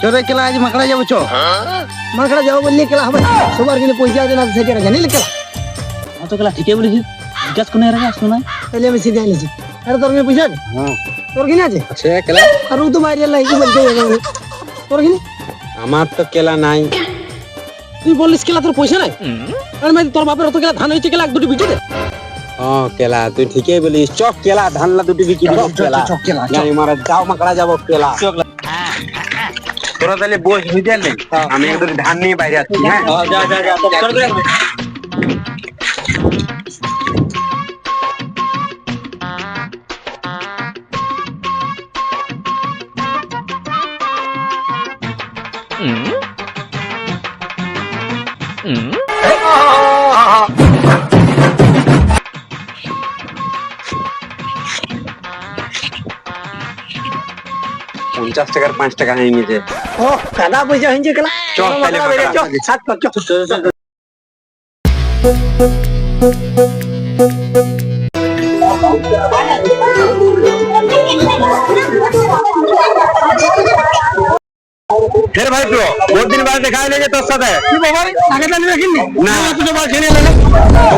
চোরে কেলা আজ মাকড়া যাবো চ মাকড়া যাবো বললে কেলা হবে সবার কিন্তু পয়সা আছে না সেটা জানি কেলা অত কেলা ঠিকই বলেছিস জিজ্ঞাসা কোনে রাখা শোনাই তাহলে আমি সিধে আইলেছি আরে তোর পয়সা আছে হ্যাঁ তোর কিনে আছে আছে কেলা আর ও তো বাইরে লাইকি বলতে তোর কিনে আমার তো কেলা নাই তুই বললিস কেলা তোর পয়সা নাই আর মানে তোর বাপের অত কেলা ধান হয়েছে কেলা এক দুটো বিচে দে ও কেলা তুই ঠিকই বলিস চক কেলা ধানলা দুটি বিক্রি করব কেলা গাড়ি মারা যাও মাকড়া যাবো কেলা তোরা তাহলে বস বুঝলি আমি একটু ধান নিয়ে বাইরে আছি হ্যাঁ যা যা যা চল করে পঞ্চাশ টাকার 5 টাকা হয়ে গেছে ও কাদা পয়সা হয়েছে কেলা চল তাহলে মাকড়া চল সাত কর চল फिर भाई तो बहुत दिन बाद देखा लेंगे तो साथ है কি বাবা আগে জানি রাখিনি ना তুই তো বাল ছেড়ে এলে तो